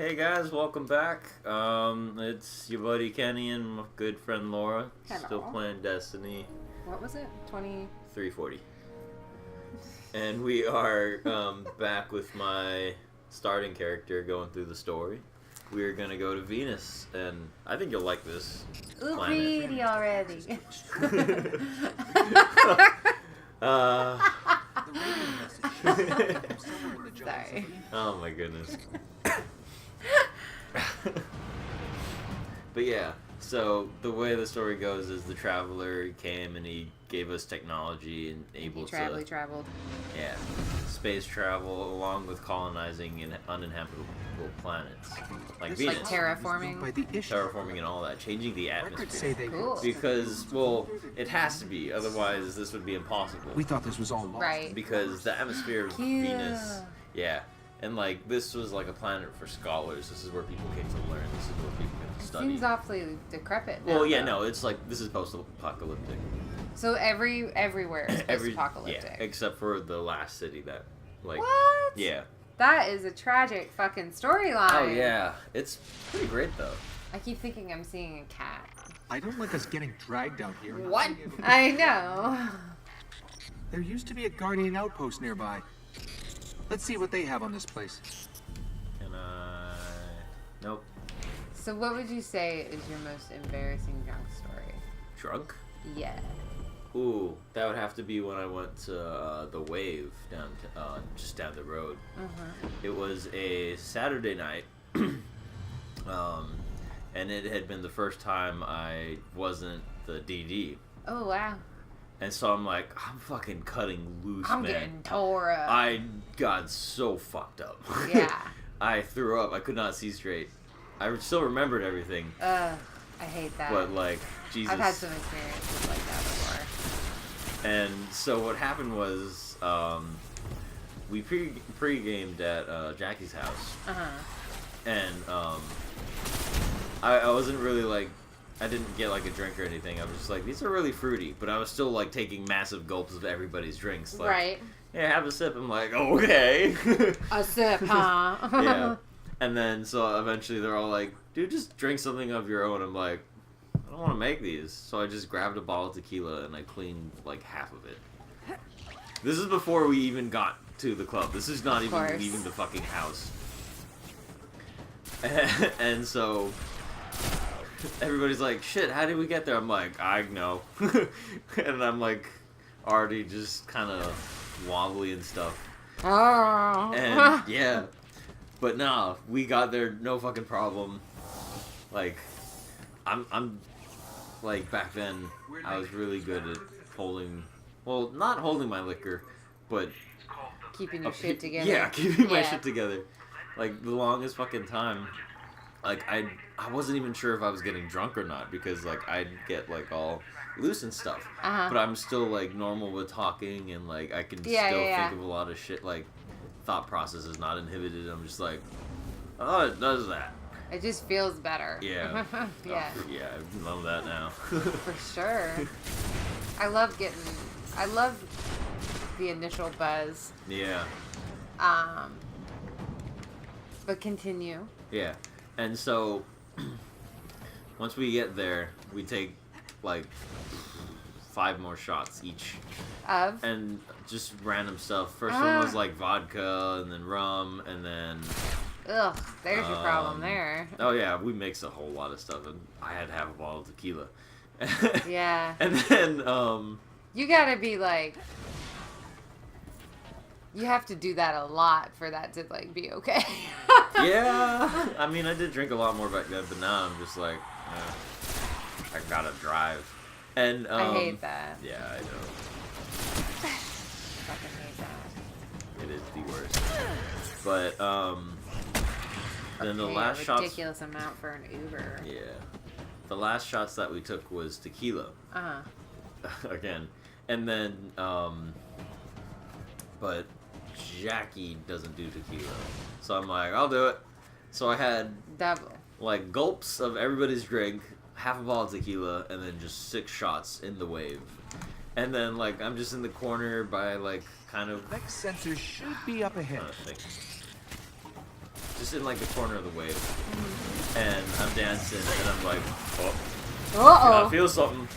Hey guys, welcome back. It's your buddy Kenny and my good friend Laura. Hello. Still playing Destiny What was it? 20. 340. And we are back with my starting character going through the story. We're gonna go to Venus, and I think you'll like this planet. Greedy already. Sorry. Oh my goodness. But yeah, so the way the story goes is the traveler came and he gave us technology and able to traveled. yeah, space travel along with colonizing in uninhabitable planets like Venus, Like terraforming. terraforming and all that, changing the atmosphere. Cool. Because well, it has to be, otherwise this would be impossible. We thought this was all lost. Right. Because the atmosphere of Cute. Venus, yeah. And like this was like a planet for scholars. This is where people came to learn. This is where people came to It study. seems awfully decrepit now, Well, yeah, though. no, it's like this is post-apocalyptic. So everywhere is Every post-apocalyptic. yeah, except for the last city that, like, What? yeah. That is a tragic fucking storyline. Oh yeah, it's pretty great though. I keep thinking I'm seeing a cat. I don't like us getting dragged out here. What? I know. There used to be a Guardian outpost nearby. Let's see what they have on this place. And nope. So what would you say is your most embarrassing drunk story? Drunk? Yeah. Ooh, that would have to be when I went to the Wave down just down the road. It was a Saturday night, and it had been the first time I wasn't the DD, Oh, wow. and so I'm like, I'm fucking cutting loose, I'm man. getting tore up. I got so fucked up. Yeah. I threw up. I could not see straight. I still remembered everything, I hate that. but like, Jesus. I've had some experiences like that before. And so what happened was, we pre-gamed at Jackie's house, and I wasn't really like, I didn't get like a drink or anything. I was just like, these are really fruity, but I was still like taking massive gulps of everybody's drinks. Like, Right. yeah, have a sip. I'm like, okay. A sip, huh? Yeah. And then so eventually they're all like, dude, just drink something of your own. I'm like, I don't want to make these. So I just grabbed a bottle of tequila and I cleaned like half of it. This is before we even got to the club. This is not even course. leaving the fucking house. And so everybody's like, shit, how did we get there? I'm like, I know. And I'm like already just kind of wobbly and stuff. Oh. And yeah. But nah, we got there no fucking problem. Like, I'm like back then I was really good at holding, well, not holding my liquor, but Keeping your shit together. yeah, keeping my shit together. Like the longest fucking time, like I wasn't even sure if I was getting drunk or not because like I'd get like all loose and stuff. But I'm still like normal with talking and like I can still think of a lot of shit. Like thought process is not inhibited. I'm just like, oh, it does that. It just feels better. Yeah. Yeah. Oh, yeah, I love that now. For sure. I love the initial buzz. Yeah. But continue. Yeah. And so once we get there, we take like 5 more shots each. Of? And just random stuff. First one was like vodka and then rum and then Ugh, there's your problem there. oh yeah, we mixed a whole lot of stuff and I had half a bottle of tequila. Yeah. And then You gotta be like, you have to do that a lot for that to like be okay. yeah, I mean I did drink a lot more back then, but now I'm just like, I gotta drive. And I hate that. Yeah, I know. Fucking hate that. It is the worst. But then the Pay last a shots. ridiculous amount for an Uber. Yeah, the last shots that we took was tequila. Again, and then but Jackie doesn't do tequila, so I'm like, I'll do it. So I had Double. like gulps of everybody's drink, half a bottle of tequila, and then just 6 shots in the Wave. And then like I'm just in the corner by like kind of Next sensor should be up ahead. trying to think. just in like the corner of the wave, and I'm dancing, and I'm like, I feel something,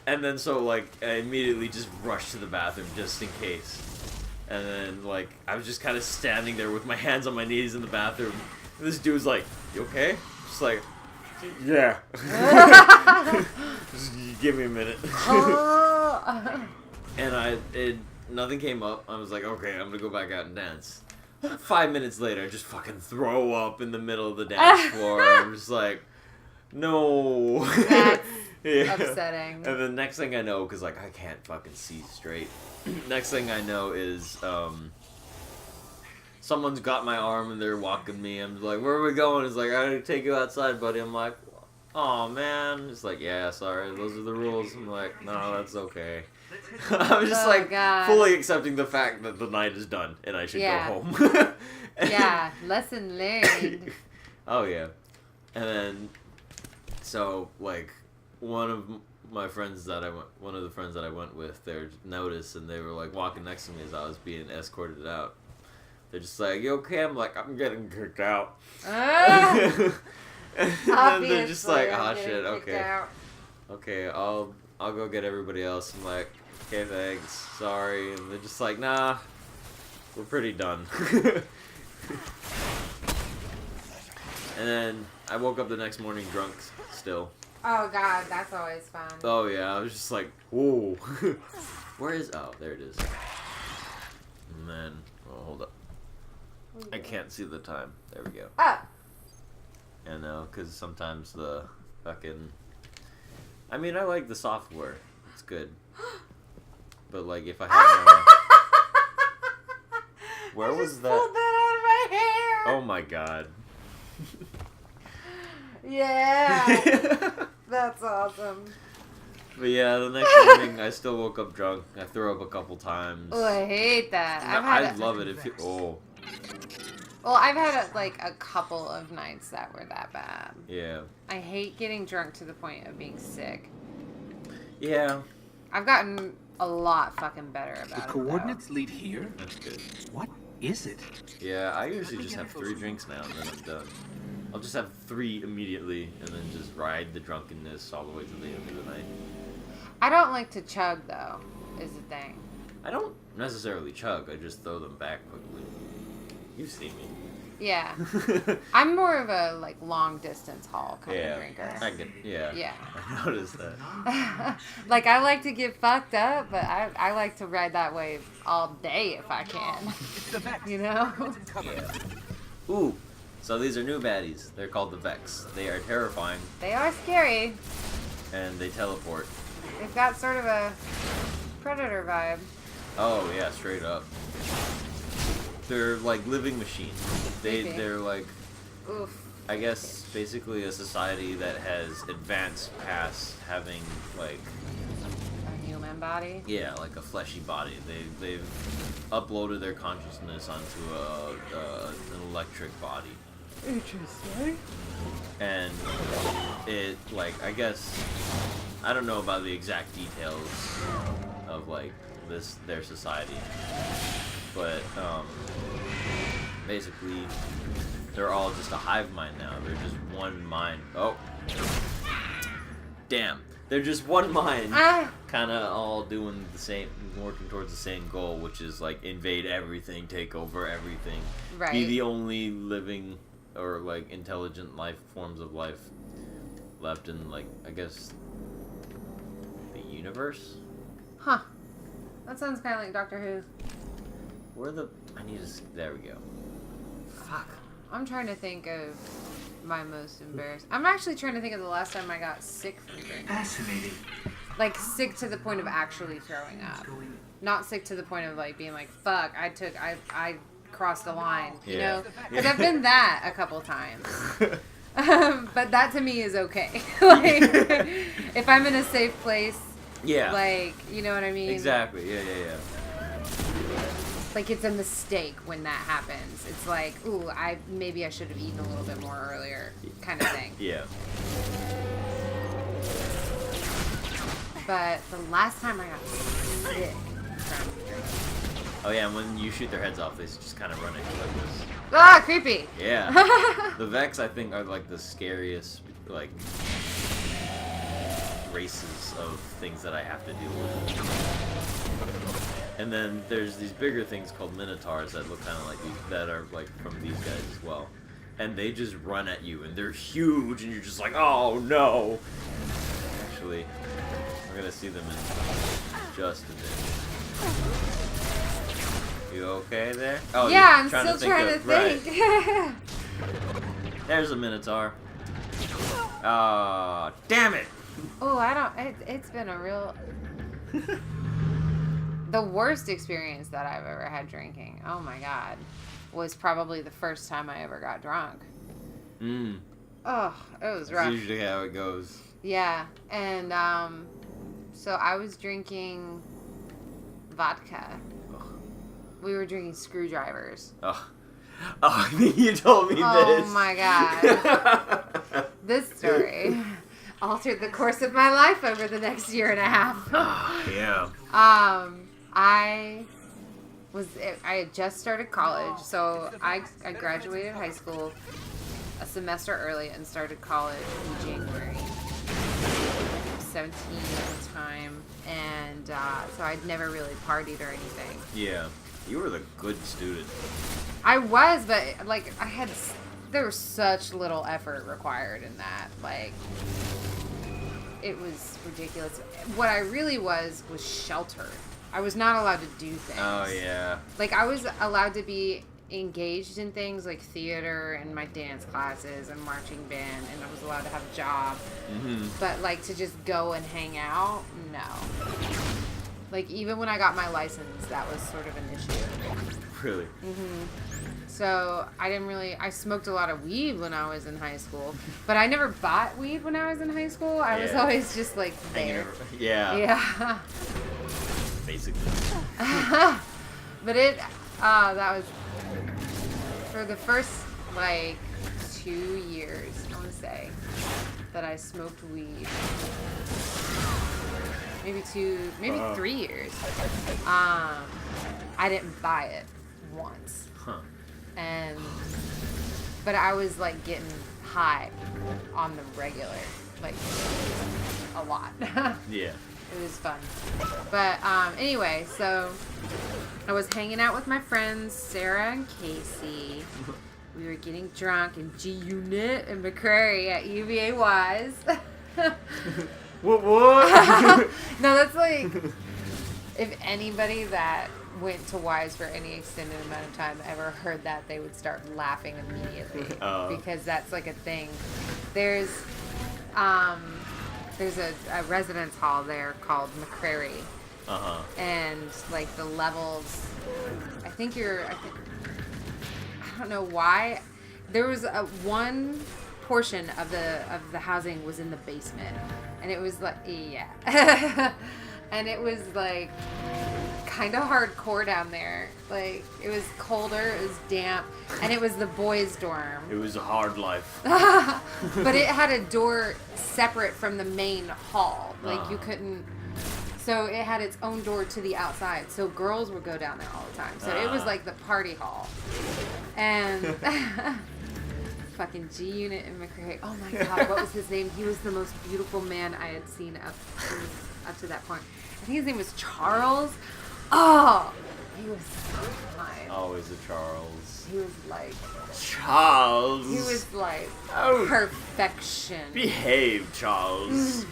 and then so like I immediately just rushed to the bathroom just in case, and then like I was just kind of standing there with my hands on my knees in the bathroom, and this dude's like, "You okay?" Just like, "Yeah." Just give me a minute. And nothing came up. I was like, okay, I'm gonna go back out and dance. 5 minutes later, I just fucking throw up in the middle of the dance floor. I'm just like, no. That's upsetting. And the next thing I know, because like I can't fucking see straight. Next thing I know is someone's got my arm and they're walking me. I'm like, where are we going? It's like, I gotta take you outside, buddy. I'm like, oh man. It's like, yeah, sorry, those are the rules. I'm like, no, that's okay. I'm just fully accepting the fact that the night is done and I should go home. Yeah, lesson learned. Oh yeah. And then so like one of the friends that I went with, they noticed and they were like walking next to me as I was being escorted out. They're just like, you okay? I'm like, I'm getting kicked out. And then they're just like, oh shit, okay. Okay, I'll go get everybody else. I'm like, okay, thanks, sorry. And they're just like, nah, we're pretty done. And then I woke up the next morning drunk still. Oh god, that's always fun. Oh yeah, I was just like, whoa. Where is, oh, there it is. And then, oh, hold up. I can't see the time. There we go. Oh. I know, because sometimes the fucking... I mean, I like the software. It's good. But, like, if I had Where was that? Pulled that out of my hair. Oh, my God. Yeah. That's awesome. But, yeah, the next morning, I still woke up drunk. I threw up a couple times. Oh, I hate that. I'd love it if you... Oh. Well, I've had a couple of nights that were that bad. Yeah. I hate getting drunk to the point of being sick. Yeah. I've gotten a lot fucking better about it. The coordinates lead here? That's good. What is it? Yeah, I usually just have 3 drinks now and then I'm done. I'll just have 3 immediately and then just ride the drunkenness all the way to the end of the night. I don't like to chug, though, is the thing. I don't necessarily chug, I just throw them back quickly. You've seen me. Yeah. I'm more of a, like, long-distance haul kind of drinker. Yeah. I noticed that. Like, I like to get fucked up, but I like to ride that wave all day if I can. You know? Yeah. Ooh. So these are new baddies. They're called the Vex. They are terrifying. They are scary. And they teleport. They've got sort of a Predator vibe. Oh, yeah, straight up. They're like living machines. They're like, oof. I guess, basically a society that has advanced past having like A human body? Yeah, like a fleshy body. They've uploaded their consciousness onto an electric body. Interesting. And it, like, I guess, I don't know about the exact details of like their society. But, basically, they're all just a hive mind now. They're just one mind. Oh. Damn. They're just one mind. Kind of all doing the same, working towards the same goal, which is, like, invade everything, take over everything. Right. Be the only living or, like, intelligent forms of life left in, like, I guess, the universe? Huh. That sounds kind of like Doctor Who. There we go. Fuck. I'm trying to think of my most embarrassing. I'm actually trying to think of the last time I got sick from drinking. Fascinating. Like, sick to the point of actually throwing up. Not sick to the point of, like, being like, fuck, I crossed the line, you know? Because I've been that a couple times. But that to me is okay. Like, if I'm in a safe place, like, you know what I mean? Exactly, yeah. Like, it's a mistake when that happens. It's like, ooh, maybe I should have eaten a little bit more earlier, kind of thing. Yeah. But the last time I got sick from drinking. Oh yeah, and when you shoot their heads off, they just kind of run at you like this. Ah, creepy. Yeah. The Vex, I think, are like the scariest, like, races of things that I have to deal with. And then there's these bigger things called Minotaurs that look kind of like these, that are like from these guys as well. And they just run at you, and they're huge, and you're just like, oh no! Actually, we're gonna see them in just a bit. You okay there? Oh, yeah, I'm still trying to think. Right. There's a Minotaur. Ah, damn it! Oh, it's been a real... The worst experience that I've ever had drinking, oh my god, was probably the first time I ever got drunk. Oh, it was rough. That's usually how it goes. Yeah, and so I was drinking vodka. Ugh. We were drinking screwdrivers. Oh, I think you told me this. Oh my god. This story altered the course of my life over the next year and a half. Yeah. I had just started college, so I graduated high school a semester early and started college in January. I was 17 at the time, and so I'd never really partied or anything. Yeah. You were the good student. I was, but like there was such little effort required in that. Like, it was ridiculous. What I really was sheltered. I was not allowed to do things. Oh, yeah. Like, I was allowed to be engaged in things like theater and my dance classes and marching band, and I was allowed to have a job. Mm-hmm. But, like, to just go and hang out, no. Like, even when I got my license, that was sort of an issue. Really? Mm-hmm. So, I smoked a lot of weed when I was in high school, but I never bought weed when I was in high school. I was always just, like, there. Yeah. Yeah. Basically. But that was, for the first, like, 2 years, I want to say, that I smoked weed. Maybe 3 years. I didn't buy it once. Huh. But I was like getting high on the regular, like a lot. Yeah. It was fun. But anyway, so I was hanging out with my friends Sarah and Casey. We were getting drunk in G Unit and McCrary at UVA Wise. What? No, that's like, if anybody that went to Wise for any extended amount of time ever heard that, they would start laughing immediately. Because that's like a thing. There's a residence hall there called McCrary. Uh-huh. And like the levels, I don't know why. There was one portion of the housing was in the basement, and it was like, yeah. And it was like kind of hardcore down there. Like, it was colder, it was damp, and it was the boys' dorm. It was a hard life. But it had a door separate from the main hall. Like, you couldn't. So it had its own door to the outside. So girls would go down there all the time. So it was like the party hall. And fucking G Unit and McCray. Oh my god, what was his name? He was the most beautiful man I had seen up to that point. I think his name was Charles. Oh, he was so fine. Always a Charles. He was like Charles. He was like perfection. Behave, Charles.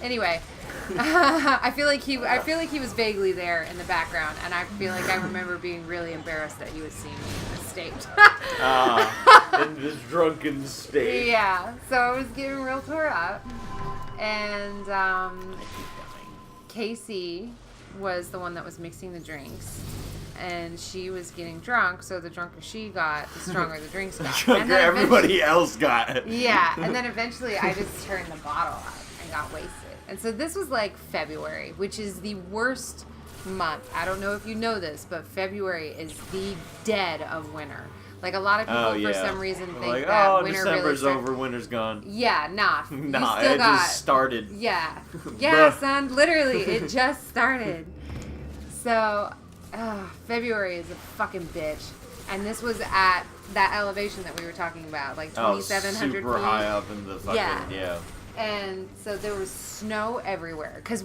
Anyway, I feel like he was vaguely there in the background, and I feel like I remember being really embarrassed that he was seeing me in this state. In this drunken state. Yeah, so I was getting real tore up, and Casey was the one that was mixing the drinks. And she was getting drunk, so the drunker she got, the stronger the drinks got. The drunker everybody else got. Yeah, and then eventually I just turned the bottle up and got wasted. And so this was like February, which is the worst month. I don't know if you know this, but February is the dead of winter. Like, a lot of people for some reason think that winter December's really over, winter's gone. Yeah, nah. Nah, it just started. Yeah. Yeah, son, literally, it just started. So, February is a fucking bitch. And this was at that elevation that we were talking about, like 2,700 feet. Super high up in the fucking, yeah. And so there was snow everywhere. Because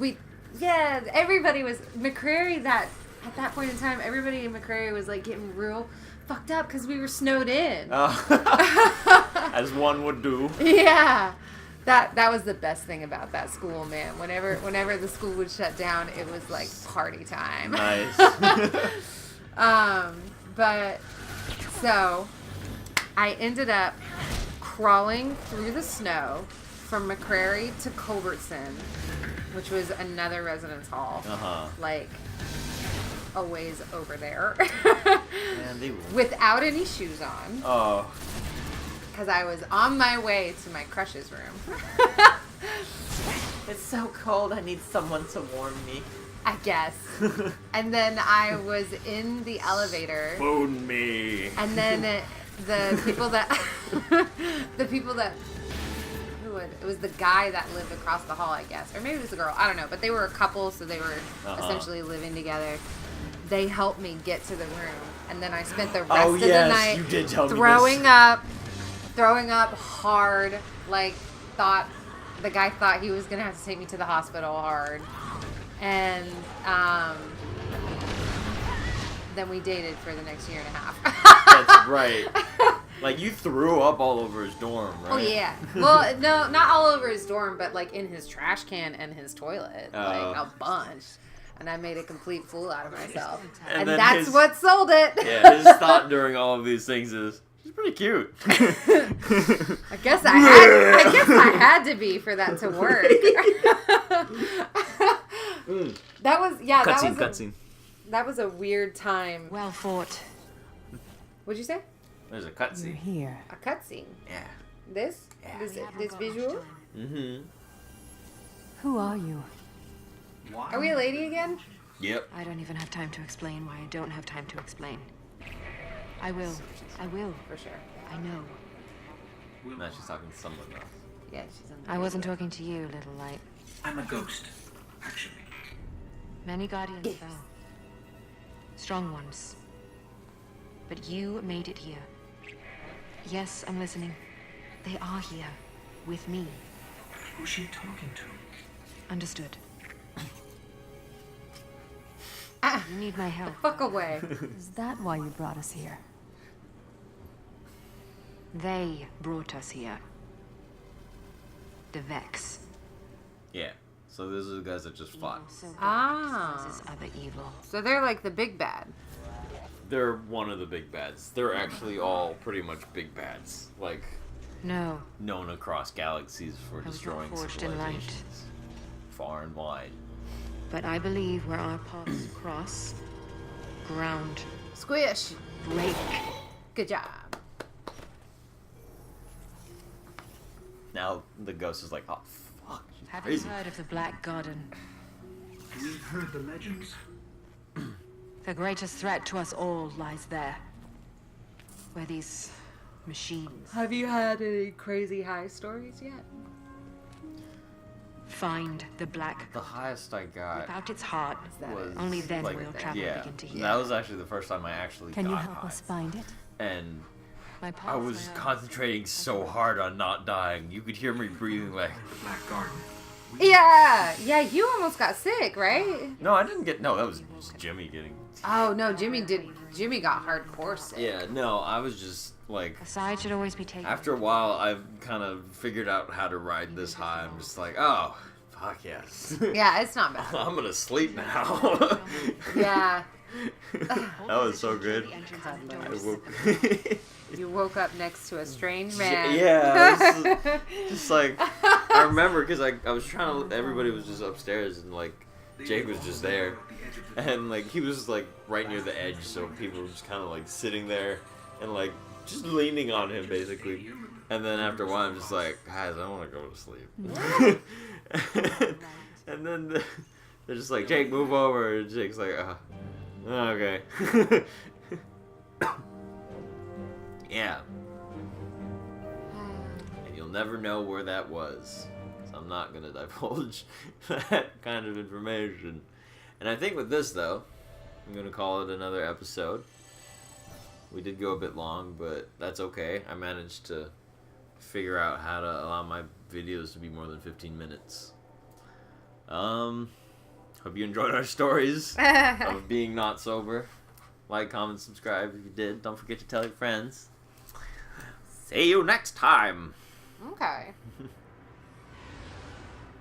everybody was, McCrary, at that point in time, everybody in McCrary was like getting real fucked up because we were snowed in. As one would do. Yeah. That was the best thing about that school, man. Whenever the school would shut down, it was like party time. Nice. But so I ended up crawling through the snow from McCrary to Culbertson, which was another residence hall, like a ways over there, without any shoes on. Oh. Because I was on my way to my crush's room. It's so cold, I need someone to warm me. I guess. And then I was in the elevator. Spoon me. And then the people that it was the guy that lived across the hall, I guess. Or maybe it was a girl. I don't know. But they were a couple, so they were essentially living together. They helped me get to the room. And then I spent the rest of the night you did tell throwing up hard. Like, the guy thought he was going to have to take me to the hospital hard. And then we dated for the next year and a half. That's right. Like, you threw up all over his dorm, right? Oh, yeah. Well, no, not all over his dorm, but, like, in his trash can and his toilet. Like, a bunch. And I made a complete fool out of myself. And that's what sold it. Yeah, his thought during all of these things is, she's pretty cute. I guess I had to be for that to work. Cutscene. That was a weird time. Well fought. What'd you say? There's a cutscene. You're here. A cutscene. Yeah. This? Yeah. This visual? Mm-hmm. Who are you? Are we a lady again? Yep. I don't even have time to explain why I don't have time to explain. I will. For sure. I know. Now she's talking to someone else. Yeah, she's on the I wasn't talking to you, little light. I'm a ghost, actually. Many guardians fell. Strong ones. But you made it here. Yes, I'm listening. They are here. With me. Who's she talking to? Understood. You need my help. fuck away. Is that why you brought us here? They brought us here. The Vex. Yeah. So those are the guys that just fought. This other evil. So they're like the big bad. They're one of the big bads. They're actually all pretty much big bads. Like, No. known across galaxies for was destroying not forged in light. civilizations. Far and wide. But I believe where our paths cross, ground Squish. break. Good job. Now the ghost is like, oh fuck, she's Have crazy. you heard of the Black Garden? We've heard the legends. The greatest threat to us all lies there. Where these machines Have you had any crazy high stories yet? find the Black The highest I got without its heart. was Only then like, will travel yeah, begin to heal. that was actually the first time I actually Can got you help high. us find it? And My I was paths are- concentrating so hard on not dying. You could hear me breathing like, The Black Garden. Yeah, you almost got sick, right? no, I didn't get, no, that was just Jimmy getting, Oh no, Jimmy got hardcore sick. yeah, no, I was just like, A side should always be taken. after a while, I've kind of figured out how to ride this high. I'm just like, oh, fuck yes. Yeah, it's not bad. I'm gonna sleep now. Yeah. That was so good. I woke. You woke up next to a strange man. Yeah, it was just like, I remember because I was trying to, everybody was just upstairs and like, Jake was just there. And like, he was like right near the edge, so people were just kind of like sitting there and like, just leaning on him basically. And then after a while, I'm just like, guys, I want to go to sleep. And then they're just like, Jake, move over. And Jake's like, okay. Yeah. And you'll never know where that was. So I'm not going to divulge that kind of information. And I think with this, though, I'm gonna call it another episode. We did go a bit long, but that's okay. I managed to figure out how to allow my videos to be more than 15 minutes. Hope you enjoyed our stories of being not sober. Like, comment, subscribe if you did. Don't forget to tell your friends. See you next time. Okay.